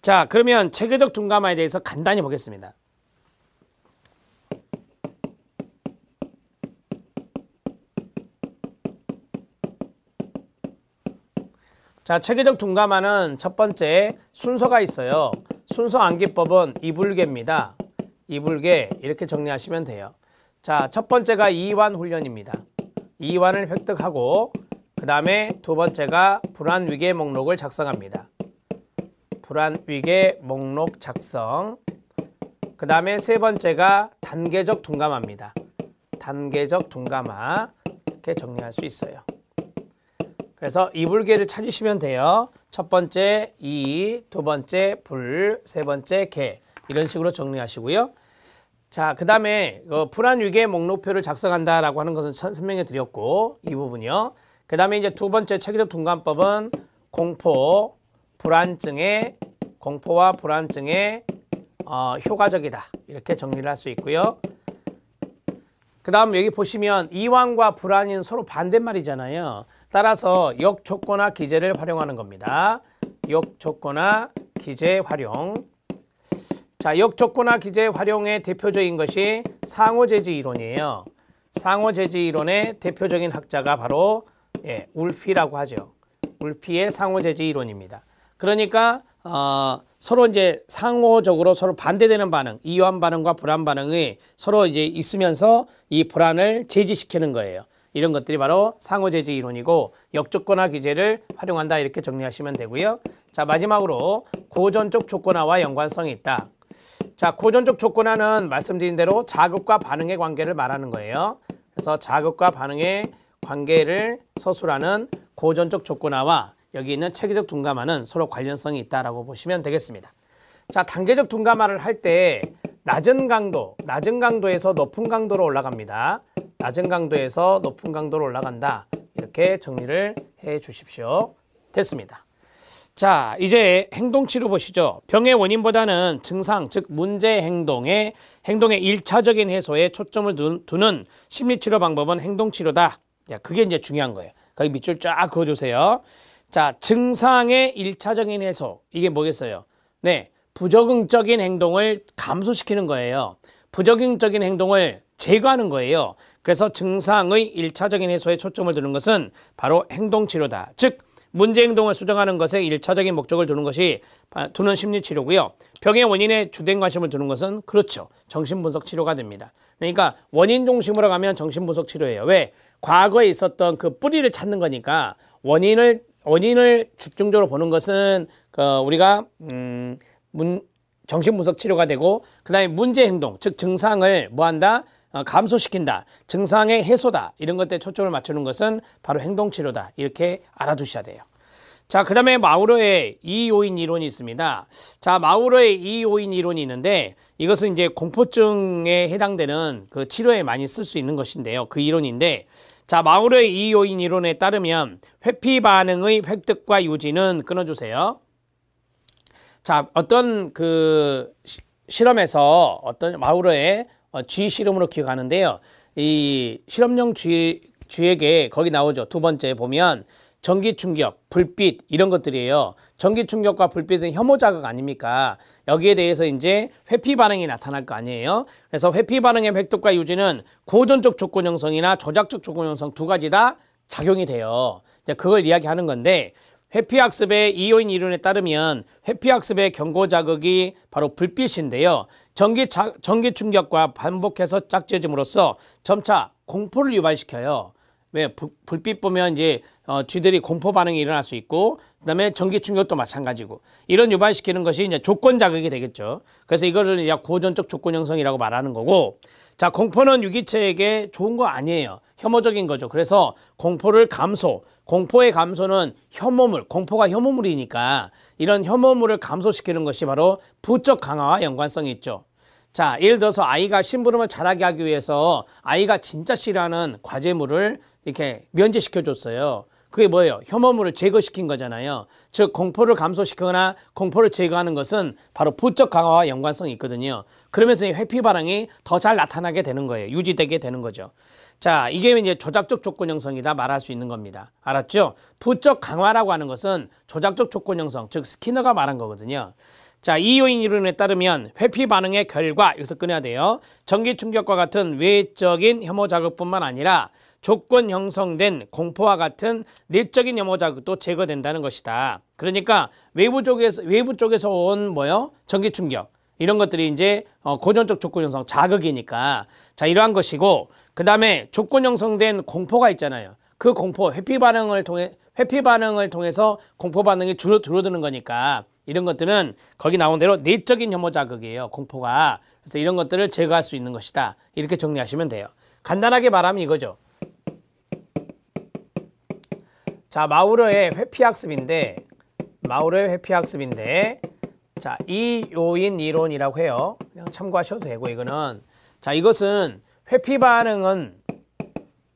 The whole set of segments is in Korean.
자, 그러면 체계적 둔감화에 대해서 간단히 보겠습니다. 자, 체계적 둔감화는 첫 번째 순서가 있어요. 순서 암기법은 이불계입니다. 이불계 이렇게 정리하시면 돼요. 자, 첫 번째가 이완 훈련입니다. 이완을 획득하고 그 다음에 두 번째가 불안위계 목록을 작성합니다. 불안위계 목록 작성. 그 다음에 세 번째가 단계적 둔감화입니다. 단계적 둔감화 이렇게 정리할 수 있어요. 그래서 이불계를 찾으시면 돼요. 첫 번째 이, 두 번째 불, 세 번째 계 이런 식으로 정리하시고요. 자, 그 다음에 불안위계 목록표를 작성한다라고 하는 것은 설명해 드렸고 이 부분이요. 그 다음에 이제 두 번째 체계적 둔감법은 공포와 불안증의 효과적이다 이렇게 정리를 할 수 있고요. 그 다음 여기 보시면 이완과 불안은 서로 반대말이잖아요. 따라서 역조건화 기제를 활용하는 겁니다. 역조건화 기제 활용. 자, 역조건화 기제 활용의 대표적인 것이 상호재지 이론이에요. 상호재지 이론의 대표적인 학자가 바로 울피라고 하죠. 울피의 상호재지 이론입니다. 그러니까 서로 이제 상호적으로 서로 반대되는 반응, 이완 반응과 불안 반응이 서로 이제 있으면서 이 불안을 제지시키는 거예요. 이런 것들이 바로 상호재지 이론이고 역조건화 기제를 활용한다 이렇게 정리하시면 되고요. 자, 마지막으로 고전적 조건화와 연관성이 있다. 자, 고전적 조건화는 말씀드린 대로 자극과 반응의 관계를 말하는 거예요. 그래서 자극과 반응의 관계를 서술하는 고전적 조건화와 여기 있는 체계적 둔감화는 서로 관련성이 있다라고 보시면 되겠습니다. 자, 단계적 둔감화를 할 때 낮은 강도에서 높은 강도로 올라갑니다. 낮은 강도에서 높은 강도로 올라간다. 이렇게 정리를 해 주십시오. 됐습니다. 자, 이제 행동치료 보시죠. 병의 원인보다는 증상, 즉 문제 행동의 1차적인 해소에 초점을 두는 심리치료 방법은 행동치료다. 자, 그게 이제 중요한 거예요. 거기 밑줄 쫙 그어주세요. 자, 증상의 1차적인 해소. 이게 뭐겠어요? 네, 부적응적인 행동을 감소시키는 거예요. 부적응적인 행동을 제거하는 거예요. 그래서 증상의 1차적인 해소에 초점을 두는 것은 바로 행동치료다. 즉 문제 행동을 수정하는 것에 1차적인 목적을 두는 심리치료고요. 병의 원인에 주된 관심을 두는 것은 그렇죠. 정신분석 치료가 됩니다. 그러니까 원인 중심으로 가면 정신분석 치료예요. 왜? 과거에 있었던 그 뿌리를 찾는 거니까 원인을 집중적으로 보는 것은 우리가 정신분석 치료가 되고 그 다음에 문제 행동, 즉 증상을 뭐한다? 감소시킨다. 증상의 해소다. 이런 것들에 초점을 맞추는 것은 바로 행동치료다. 이렇게 알아두셔야 돼요. 자, 그 다음에 마우러의 2요인 이론이 있습니다. 자, 마우러의 2요인 이론이 있는데 이것은 이제 공포증에 해당되는 그 치료에 많이 쓸 수 있는 것인데요. 그 이론인데 자, 마우러의 2요인 이론에 따르면 회피 반응의 획득과 유지는 끊어주세요. 자, 어떤 그 실험에서 어떤 마우러의 쥐 실험으로 기억하는데요. 이 실험용 쥐에게 거기 나오죠. 두 번째 보면 전기 충격, 불빛 이런 것들이에요. 전기 충격과 불빛은 혐오 자극 아닙니까? 여기에 대해서 이제 회피 반응이 나타날 거 아니에요. 그래서 회피 반응의 획득과 유지는 고전적 조건 형성이나 조작적 조건 형성 두 가지 다 작용이 돼요. 그걸 이야기하는 건데 회피학습의 2요인 이론에 따르면 회피학습의 경고 자극이 바로 불빛인데요. 전기 충격과 반복해서 짝지어짐으로써 점차 공포를 유발시켜요. 왜? 불빛 보면 이제 쥐들이 공포 반응이 일어날 수 있고 그다음에 전기 충격도 마찬가지고 이런 유발시키는 것이 이제 조건 자극이 되겠죠. 그래서 이거를 이제 고전적 조건 형성이라고 말하는 거고 자, 공포는 유기체에게 좋은 거 아니에요. 혐오적인 거죠. 그래서 공포의 감소는 혐오물, 공포가 혐오물이니까 이런 혐오물을 감소시키는 것이 바로 부적 강화와 연관성이 있죠. 자, 예를 들어서 아이가 심부름을 잘하게 하기 위해서 아이가 진짜 싫어하는 과제물을 이렇게 면제시켜 줬어요. 그게 뭐예요? 혐오물을 제거시킨 거잖아요. 즉 공포를 감소시키거나 공포를 제거하는 것은 바로 부적 강화와 연관성이 있거든요. 그러면서 이 회피 반응이 더 잘 나타나게 되는 거예요. 유지되게 되는 거죠. 자, 이게 이제 조작적 조건 형성이다 말할 수 있는 겁니다. 알았죠? 부적 강화라고 하는 것은 조작적 조건 형성, 즉 스키너가 말한 거거든요. 자, 이 요인 이론에 따르면 회피 반응의 결과, 여기서 끊어야 돼요. 전기 충격과 같은 외적인 혐오 자극뿐만 아니라 조건 형성된 공포와 같은 내적인 혐오 자극도 제거된다는 것이다. 그러니까 외부 쪽에서 온 뭐요? 전기 충격. 이런 것들이 이제 고전적 조건 형성 자극이니까. 자, 이러한 것이고, 그 다음에 조건 형성된 공포가 있잖아요. 그 공포, 회피 반응을 통해서 공포 반응이 줄어드는 거니까 이런 것들은 거기 나온 대로 내적인 혐오 자극이에요. 공포가. 그래서 이런 것들을 제거할 수 있는 것이다. 이렇게 정리하시면 돼요. 간단하게 말하면 이거죠. 자, 마우러의 회피학습인데 자, 이 요인 이론이라고 해요. 그냥 참고하셔도 되고, 이거는. 자, 이것은 회피 반응을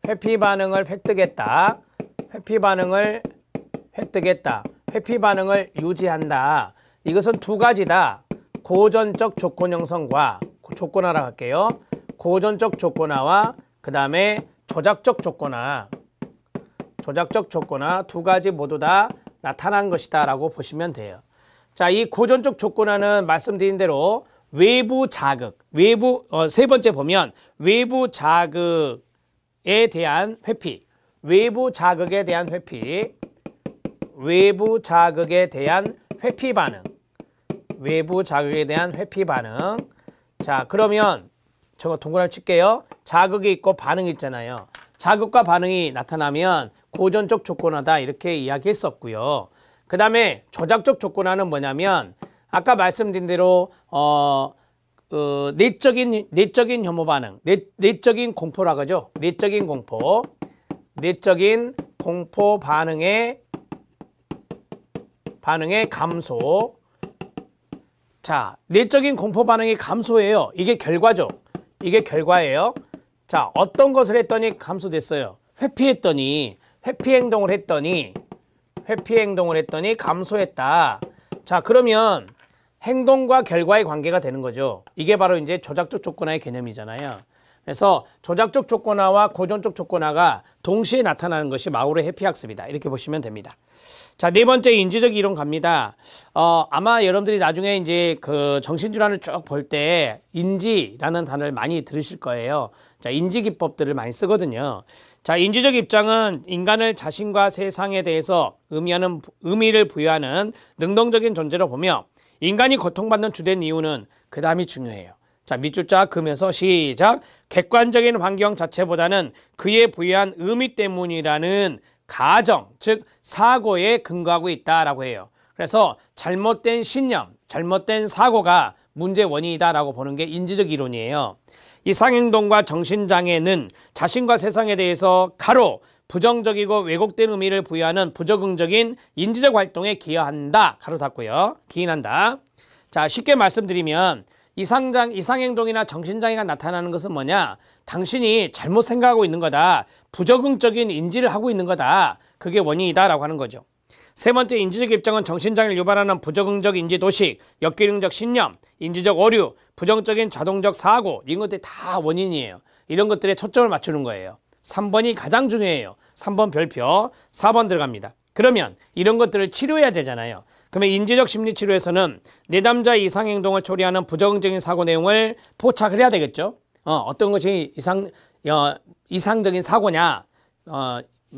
획득했다. 회피 반응을 유지한다. 이것은 두 가지다. 고전적 조건 형성과 조건화라고 할게요. 고전적 조건화와 그 다음에 조작적 조건화 두 가지 모두 다 나타난 것이다 라고 보시면 돼요. 자, 이 고전적 조건화는 말씀드린 대로 외부 자극, 세 번째 보면 외부 자극에 대한 회피, 외부 자극에 대한 회피 반응. 자, 그러면 저거 동그라미 칠게요. 자극이 있고 반응이 있잖아요. 자극과 반응이 나타나면 고전적 조건화다 이렇게 이야기했었고요. 그 다음에 조작적 조건화는 뭐냐면 아까 말씀드린 대로 내적인 혐오 반응, 내적인 공포라고 하죠. 내적인 공포 반응의 감소. 자, 내적인 공포 반응이 감소예요. 이게 결과죠. 이게 결과예요. 자, 어떤 것을 했더니 감소됐어요. 회피 행동을 했더니 감소했다. 자, 그러면 행동과 결과의 관계가 되는 거죠. 이게 바로 이제 조작적 조건화의 개념이잖아요. 그래서 조작적 조건화와 고전적 조건화가 동시에 나타나는 것이 마우러의 회피학습이다. 이렇게 보시면 됩니다. 자, 네 번째 인지적 이론 갑니다. 아마 여러분들이 나중에 이제 그 정신질환을 쭉 볼 때 인지라는 단어를 많이 들으실 거예요. 자, 인지 기법들을 많이 쓰거든요. 자, 인지적 입장은 인간을 자신과 세상에 대해서 의미를 부여하는 능동적인 존재로 보며 인간이 고통받는 주된 이유는 그 다음이 중요해요. 자, 밑줄자 그으면서 시작. 객관적인 환경 자체보다는 그에 부여한 의미 때문이라는 가정, 즉 사고에 근거하고 있다라고 해요. 그래서 잘못된 신념, 잘못된 사고가 문제 원인이다라고 보는 게 인지적 이론이에요. 이상행동과 정신장애는 자신과 세상에 대해서 가로 부정적이고 왜곡된 의미를 부여하는 부적응적인 인지적 활동에 기여한다. 가로 닫고요. 기인한다. 자, 쉽게 말씀드리면 이상행동이나 정신장애가 나타나는 것은 뭐냐? 당신이 잘못 생각하고 있는 거다. 부적응적인 인지를 하고 있는 거다. 그게 원인이다라고 하는 거죠. 세 번째 인지적 입장은 정신장애를 유발하는 부적응적 인지 도식, 역기능적 신념, 인지적 오류, 부정적인 자동적 사고, 이런 것들이 다 원인이에요. 이런 것들에 초점을 맞추는 거예요. 3번이 가장 중요해요. 3번 별표, 4번 들어갑니다. 그러면 이런 것들을 치료해야 되잖아요. 그러면 인지적 심리치료에서는 내담자의 이상행동을 초래하는 부정적인 사고 내용을 포착을 해야 되겠죠. 어떤 것이 이상적인 사고냐.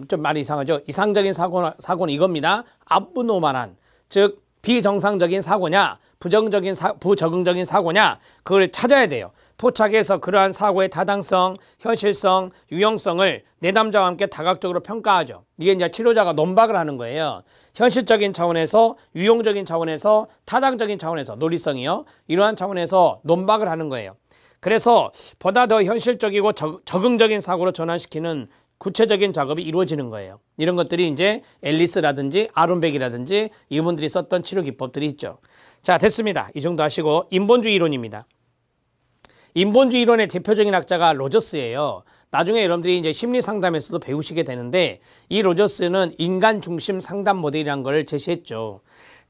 좀 말이 이상하죠. 이상적인 사고는 이겁니다. abnormal한, 즉 비정상적인 사고냐, 부적응적인 사고냐, 그걸 찾아야 돼요. 포착해서 그러한 사고의 타당성, 현실성, 유용성을 내담자와 함께 다각적으로 평가하죠. 이게 이제 치료자가 논박을 하는 거예요. 현실적인 차원에서, 유용적인 차원에서, 타당적인 차원에서, 논리성이요. 이러한 차원에서 논박을 하는 거예요. 그래서 보다 더 현실적이고 적응적인 사고로 전환시키는 구체적인 작업이 이루어지는 거예요. 이런 것들이 이제 앨리스라든지 아론백이라든지 이분들이 썼던 치료 기법들이 있죠. 자, 됐습니다. 이 정도 하시고 인본주의 이론입니다. 인본주의 이론의 대표적인 학자가 로저스예요. 나중에 여러분들이 이제 심리 상담에서도 배우시게 되는데 이 로저스는 인간 중심 상담 모델이라는 걸 제시했죠.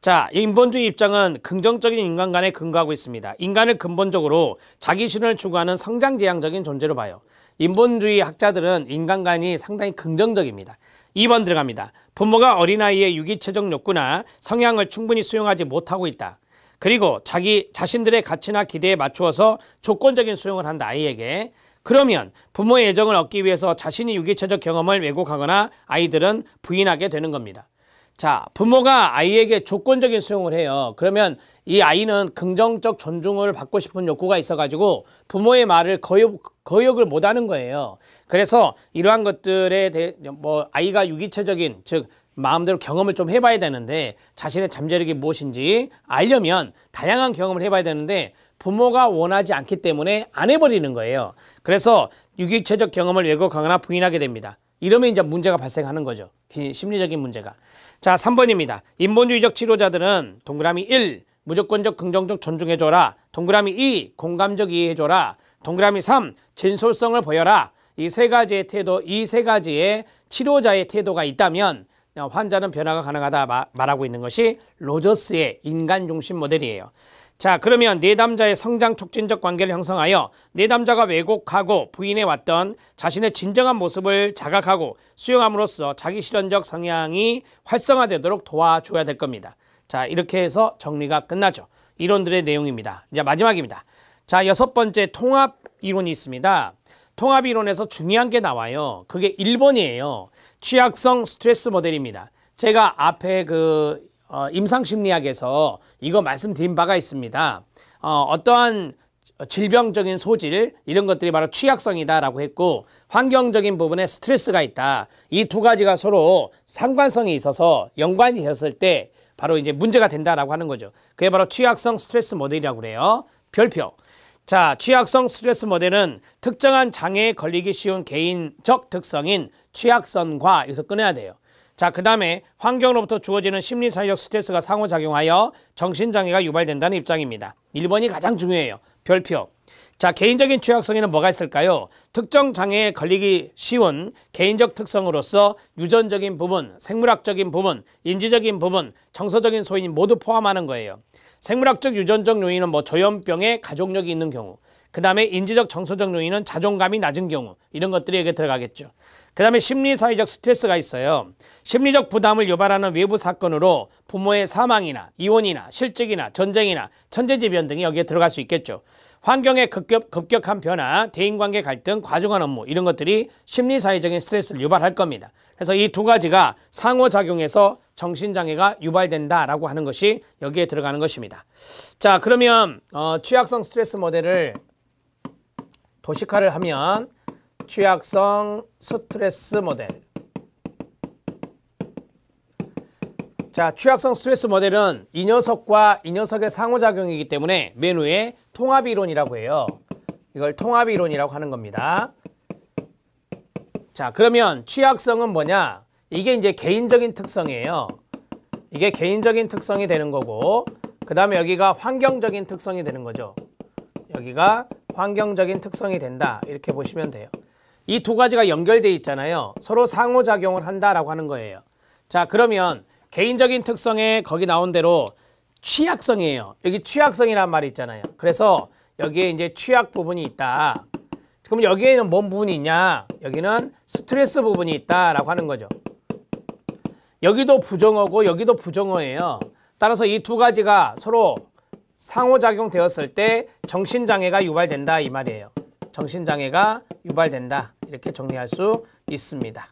자, 인본주의 입장은 긍정적인 인간관에 근거하고 있습니다. 인간을 근본적으로 자기 실현을 추구하는 성장지향적인 존재로 봐요. 인본주의 학자들은 인간관이 상당히 긍정적입니다. 2번 들어갑니다. 부모가 어린아이의 유기체적 욕구나 성향을 충분히 수용하지 못하고 있다. 그리고 자신들의 가치나 기대에 맞추어서 조건적인 수용을 한다, 아이에게. 그러면 부모의 애정을 얻기 위해서 자신이 유기체적 경험을 왜곡하거나 아이들은 부인하게 되는 겁니다. 자, 부모가 아이에게 조건적인 수용을 해요. 그러면 이 아이는 긍정적 존중을 받고 싶은 욕구가 있어가지고 부모의 말을 거역을 못하는 거예요. 그래서 이러한 것들에 대해 아이가 유기체적인, 즉 마음대로 경험을 좀 해봐야 되는데, 자신의 잠재력이 무엇인지 알려면 다양한 경험을 해봐야 되는데 부모가 원하지 않기 때문에 안 해버리는 거예요. 그래서 유기체적 경험을 왜곡하거나 부인하게 됩니다. 이러면 이제 문제가 발생하는 거죠. 심리적인 문제가. 자, 3번입니다. 인본주의적 치료자들은 동그라미 1. 무조건적 긍정적 존중해줘라. 동그라미 2. 공감적 이해해줘라. 동그라미 3. 진솔성을 보여라. 이 세 가지의 태도, 이 세 가지의 치료자의 태도가 있다면 환자는 변화가 가능하다 말하고 있는 것이 로저스의 인간 중심 모델이에요. 자, 그러면 내담자의 성장 촉진적 관계를 형성하여 내담자가 왜곡하고 부인해왔던 자신의 진정한 모습을 자각하고 수용함으로써 자기 실현적 성향이 활성화되도록 도와줘야 될 겁니다. 자, 이렇게 해서 정리가 끝나죠. 이론들의 내용입니다. 이제 마지막입니다. 자, 6번째 통합 이론이 있습니다. 통합 이론에서 중요한 게 나와요. 그게 1번이에요. 취약성 스트레스 모델입니다. 제가 앞에 임상심리학에서 이거 말씀드린 바가 있습니다. 어떠한 질병적인 소질, 이런 것들이 바로 취약성이다라고 했고, 환경적인 부분에 스트레스가 있다. 이 두 가지가 서로 상관성이 있어서 연관이 되었을 때 바로 이제 문제가 된다라고 하는 거죠. 그게 바로 취약성 스트레스 모델이라고 그래요. 별표. 자, 취약성 스트레스 모델은 특정한 장애에 걸리기 쉬운 개인적 특성인 취약성과 여기서 끊어야 돼요. 자, 그 다음에 환경으로부터 주어지는 심리사회적 스트레스가 상호작용하여 정신장애가 유발된다는 입장입니다. 1번이 가장 중요해요. 별표. 자, 개인적인 취약성에는 뭐가 있을까요? 특정 장애에 걸리기 쉬운 개인적 특성으로서 유전적인 부분, 생물학적인 부분, 인지적인 부분, 정서적인 소인 모두 포함하는 거예요. 생물학적 유전적 요인은 조현병에 가족력이 있는 경우, 그 다음에 인지적 정서적 요인은 자존감이 낮은 경우, 이런 것들이 여기에 들어가겠죠. 그 다음에 심리사회적 스트레스가 있어요. 심리적 부담을 유발하는 외부 사건으로 부모의 사망이나 이혼이나 실직이나 전쟁이나 천재지변 등이 여기에 들어갈 수 있겠죠. 환경의 급격한 변화, 대인관계 갈등, 과중한 업무, 이런 것들이 심리사회적인 스트레스를 유발할 겁니다. 그래서 이 두 가지가 상호작용해서 정신장애가 유발된다라고 하는 것이 여기에 들어가는 것입니다. 자, 그러면 취약성 스트레스 모델을 도식화를 하면 취약성 스트레스 모델. 자, 취약성 스트레스 모델은 이 녀석과 이 녀석의 상호작용이기 때문에 맨 위에 통합이론이라고 해요. 이걸 통합이론이라고 하는 겁니다. 자, 그러면 취약성은 뭐냐? 이게 이제 개인적인 특성이에요. 이게 개인적인 특성이 되는 거고, 그 다음에 여기가 환경적인 특성이 되는 거죠. 여기가 환경적인 특성이 된다, 이렇게 보시면 돼요. 이 두 가지가 연결되어 있잖아요. 서로 상호작용을 한다라고 하는 거예요. 자, 그러면 개인적인 특성에 거기 나온 대로 취약성이에요. 여기 취약성이란 말이 있잖아요. 그래서 여기에 이제 취약 부분이 있다. 그럼 여기에는 뭔 부분이 있냐? 여기는 스트레스 부분이 있다라고 하는 거죠. 여기도 부정어고 여기도 부정어예요. 따라서 이 두 가지가 서로 상호작용 되었을 때 정신장애가 유발된다, 이 말이에요. 정신장애가 유발된다, 이렇게 정리할 수 있습니다.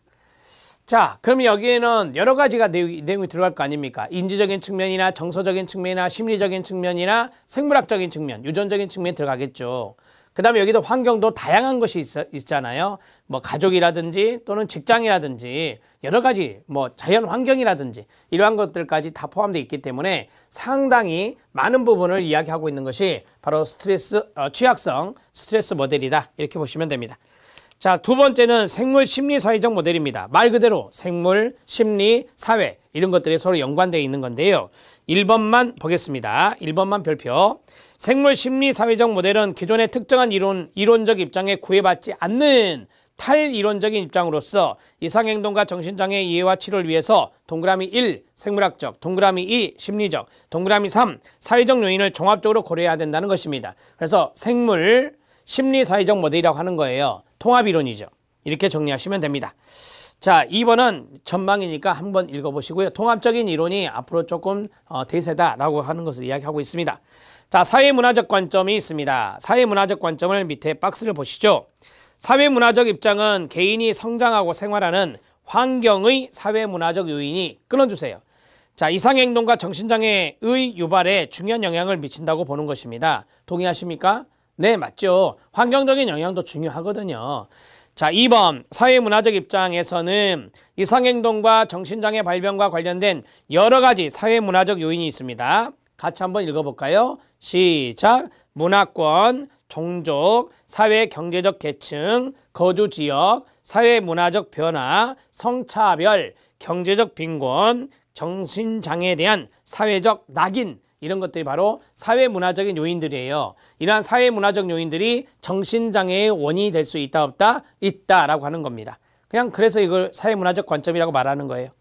자, 그럼 여기에는 여러 가지가 내용이 들어갈 거 아닙니까? 인지적인 측면이나 정서적인 측면이나 심리적인 측면이나 생물학적인 측면, 유전적인 측면이 들어가겠죠. 그 다음에 여기도 환경도 다양한 것이 있잖아요. 가족이라든지 또는 직장이라든지 여러 가지 자연 환경이라든지 이러한 것들까지 다 포함되어 있기 때문에 상당히 많은 부분을 이야기하고 있는 것이 바로 취약성 스트레스 모델이다, 이렇게 보시면 됩니다. 자, 두 번째는 생물 심리 사회적 모델입니다. 말 그대로 생물, 심리, 사회, 이런 것들이 서로 연관되어 있는 건데요. 1번만 보겠습니다. 1번만 별표. 생물 심리 사회적 모델은 기존의 특정한 이론적 입장에 구애받지 않는 탈이론적인 입장으로서 이상행동과 정신장애 이해와 치료를 위해서 동그라미 1 생물학적, 동그라미 2 심리적, 동그라미 3 사회적 요인을 종합적으로 고려해야 된다는 것입니다. 그래서 생물 심리 사회적 모델이라고 하는 거예요. 통합이론이죠. 이렇게 정리하시면 됩니다. 자, 2번은 전망이니까 한번 읽어보시고요. 통합적인 이론이 앞으로 조금 대세다라고 하는 것을 이야기하고 있습니다. 자, 사회문화적 관점이 있습니다. 사회문화적 관점을 밑에 박스를 보시죠. 사회문화적 입장은 개인이 성장하고 생활하는 환경의 사회문화적 요인이 끊어주세요. 자, 이상행동과 정신장애의 유발에 중요한 영향을 미친다고 보는 것입니다. 동의하십니까? 네, 맞죠. 환경적인 영향도 중요하거든요. 자, 2번 사회문화적 입장에서는 이상행동과 정신장애 발병과 관련된 여러 가지 사회문화적 요인이 있습니다. 같이 한번 읽어볼까요? 시작. 문화권, 종족, 사회 경제적 계층, 거주 지역, 사회문화적 변화, 성차별, 경제적 빈곤, 정신장애에 대한 사회적 낙인, 이런 것들이 바로 사회문화적인 요인들이에요. 이러한 사회문화적 요인들이 정신장애의 원인이 될 수 있다 없다? 있다라고 하는 겁니다. 그냥 그래서 이걸 사회문화적 관점이라고 말하는 거예요.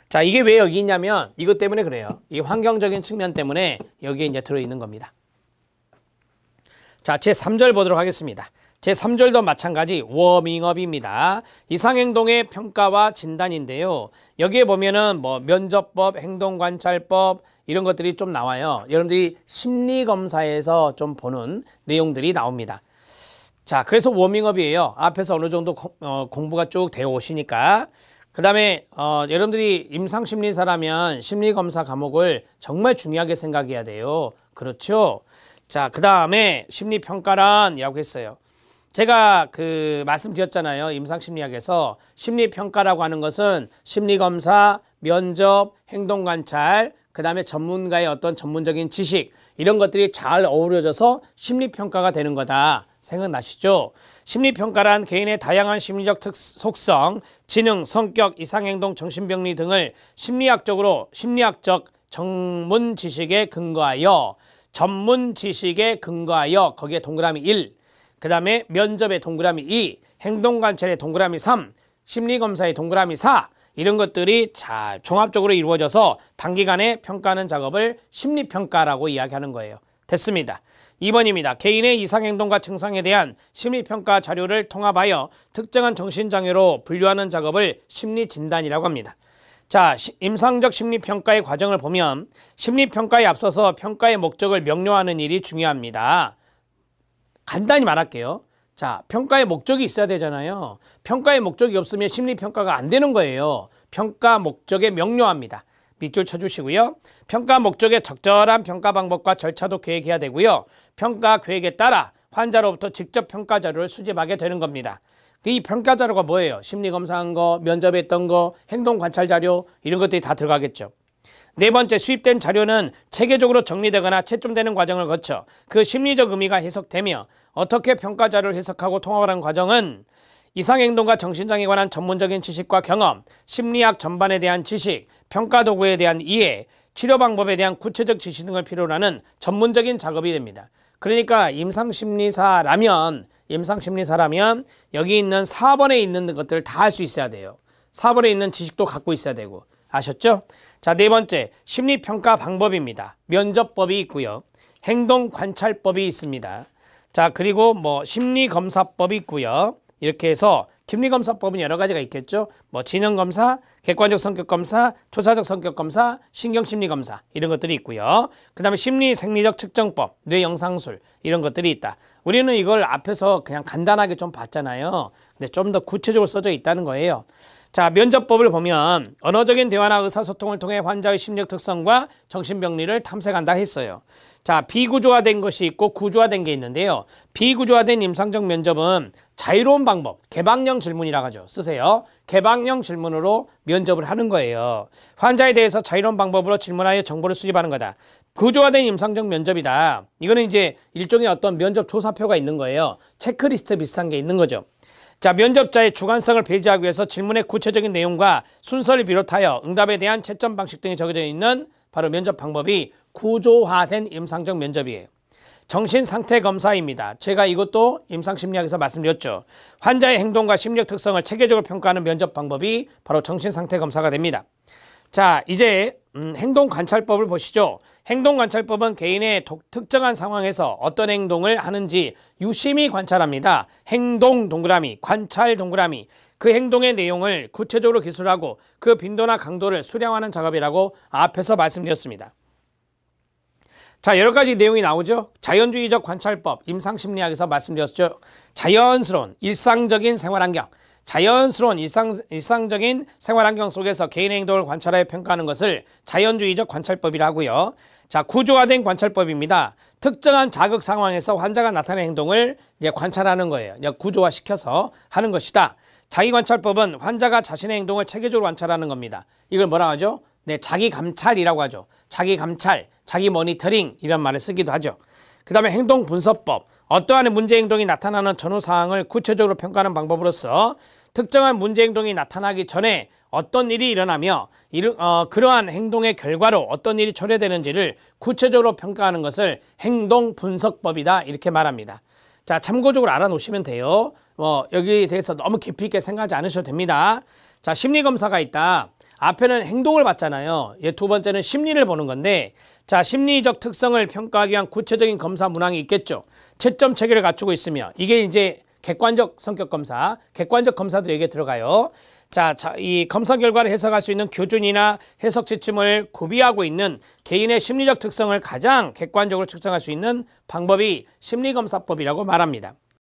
자, 이게 왜 여기 있냐면 이것 때문에 그래요. 이 환경적인 측면 때문에 여기에 이제 들어있는 겁니다. 자, 제3절 보도록 하겠습니다. 제3절도 마찬가지 워밍업입니다. 이상행동의 평가와 진단인데요. 여기에 보면은 뭐 면접법, 행동관찰법 이런 것들이 좀 나와요. 여러분들이 심리검사에서 좀 보는 내용들이 나옵니다. 자, 그래서 워밍업이에요. 앞에서 어느 정도 공부가 쭉 되어 오시니까. 그 다음에 여러분들이 임상심리사라면 심리검사 과목을 정말 중요하게 생각해야 돼요. 그렇죠? 자, 그 다음에 심리평가란이라고 했어요. 제가 말씀드렸잖아요. 임상심리학에서 심리평가라고 하는 것은 심리검사, 면접, 행동관찰, 그 다음에 전문가의 어떤 전문적인 지식 이런 것들이 잘 어우러져서 심리평가가 되는 거다. 생각나시죠? 심리평가란 개인의 다양한 심리적 속성, 지능, 성격, 이상행동, 정신병리 등을 심리학적 전문 지식에 근거하여 거기에 동그라미 1, 그 다음에 면접의 동그라미 2, 행동관찰의 동그라미 3, 심리검사의 동그라미 4 이런 것들이 잘 종합적으로 이루어져서 단기간에 평가하는 작업을 심리평가라고 이야기하는 거예요. 됐습니다. 2번입니다. 개인의 이상행동과 증상에 대한 심리평가 자료를 통합하여 특정한 정신장애로 분류하는 작업을 심리진단이라고 합니다. 자, 임상적 심리평가의 과정을 보면 심리평가에 앞서서 평가의 목적을 명료하는 일이 중요합니다. 간단히 말할게요. 자, 평가의 목적이 있어야 되잖아요. 평가의 목적이 없으면 심리평가가 안 되는 거예요. 평가 목적에 명료합니다. 밑줄 쳐주시고요. 평가 목적에 적절한 평가 방법과 절차도 계획해야 되고요. 평가 계획에 따라 환자로부터 직접 평가 자료를 수집하게 되는 겁니다. 이 평가 자료가 뭐예요? 심리검사한 거, 면접했던 거, 행동관찰 자료 이런 것들이 다 들어가겠죠. 네 번째, 수입된 자료는 체계적으로 정리되거나 채점되는 과정을 거쳐 그 심리적 의미가 해석되며 어떻게 평가 자료를 해석하고 통합을 하는 과정은 이상행동과 정신장애에 관한 전문적인 지식과 경험, 심리학 전반에 대한 지식, 평가 도구에 대한 이해, 치료 방법에 대한 구체적 지시 등을 필요로 하는 전문적인 작업이 됩니다. 그러니까 임상심리사라면 여기 있는 4번에 있는 것들을 다 할 수 있어야 돼요. 4번에 있는 지식도 갖고 있어야 되고. 아셨죠? 자, 네 번째, 심리평가 방법입니다. 면접법이 있고요. 행동관찰법이 있습니다. 자, 그리고 심리검사법이 있고요. 이렇게 해서 심리검사법은 여러 가지가 있겠죠. 지능검사, 객관적 성격검사, 투사적 성격검사, 신경심리검사 이런 것들이 있고요. 그 다음에 심리생리적 측정법, 뇌영상술 이런 것들이 있다. 우리는 이걸 앞에서 그냥 간단하게 좀 봤잖아요. 근데 좀 더 구체적으로 써져 있다는 거예요. 자, 면접법을 보면 언어적인 대화나 의사소통을 통해 환자의 심리적 특성과 정신병리를 탐색한다 했어요. 자, 비구조화된 것이 있고 구조화된 게 있는데요. 비구조화된 임상적 면접은 자유로운 방법, 개방형 질문이라고 하죠. 쓰세요. 개방형 질문으로 면접을 하는 거예요. 환자에 대해서 자유로운 방법으로 질문하여 정보를 수집하는 거다. 구조화된 임상적 면접이다. 이거는 이제 일종의 어떤 면접 조사표가 있는 거예요. 체크리스트 비슷한 게 있는 거죠. 자, 면접자의 주관성을 배제하기 위해서 질문의 구체적인 내용과 순서를 비롯하여 응답에 대한 채점 방식 등이 적혀져 있는 바로 면접 방법이 구조화된 임상적 면접이에요. 정신상태검사입니다. 제가 이것도 임상심리학에서 말씀드렸죠. 환자의 행동과 심리적 특성을 체계적으로 평가하는 면접 방법이 바로 정신상태검사가 됩니다. 자, 이제 행동관찰법을 보시죠. 행동관찰법은 개인의 특정한 상황에서 어떤 행동을 하는지 유심히 관찰합니다. 행동 동그라미, 관찰 동그라미. 그 행동의 내용을 구체적으로 기술하고 그 빈도나 강도를 수량하는 작업이라고 앞에서 말씀드렸습니다. 자, 여러 가지 내용이 나오죠. 자연주의적 관찰법, 임상심리학에서 말씀드렸죠. 자연스러운 일상적인 생활환경, 자연스러운 일상적인 생활환경 속에서 개인의 행동을 관찰하여 평가하는 것을 자연주의적 관찰법이라 하고요. 자, 구조화된 관찰법입니다. 특정한 자극 상황에서 환자가 나타내는 행동을 이제 관찰하는 거예요. 이제 구조화시켜서 하는 것이다. 자기관찰법은 환자가 자신의 행동을 체계적으로 관찰하는 겁니다. 이걸 뭐라고 하죠? 네, 자기감찰이라고 하죠. 자기감찰, 자기 모니터링 이런 말을 쓰기도 하죠. 그 다음에 행동분석법, 어떠한 문제 행동이 나타나는 전후 상황을 구체적으로 평가하는 방법으로서 특정한 문제 행동이 나타나기 전에 어떤 일이 일어나며 그러한 행동의 결과로 어떤 일이 초래되는지를 구체적으로 평가하는 것을 행동분석법이다 이렇게 말합니다. 자, 참고적으로 알아놓으시면 돼요. 여기에 대해서 너무 깊이 있게 생각하지 않으셔도 됩니다. 자, 심리검사가 있다. 앞에는 행동을 봤잖아요. 두 번째는 심리를 보는 건데, 자, 심리적 특성을 평가하기 위한 구체적인 검사 문항이 있겠죠. 채점 체계를 갖추고 있으며 이게 이제 객관적 성격 검사, 객관적 검사들이 여기에 들어가요. 자, 이 검사 결과를 해석할 수 있는 교준이나 해석 지침을 구비하고 있는 개인의 심리적 특성을 가장 객관적으로 측정할 수 있는 방법이 심리검사법이라고 말합니다.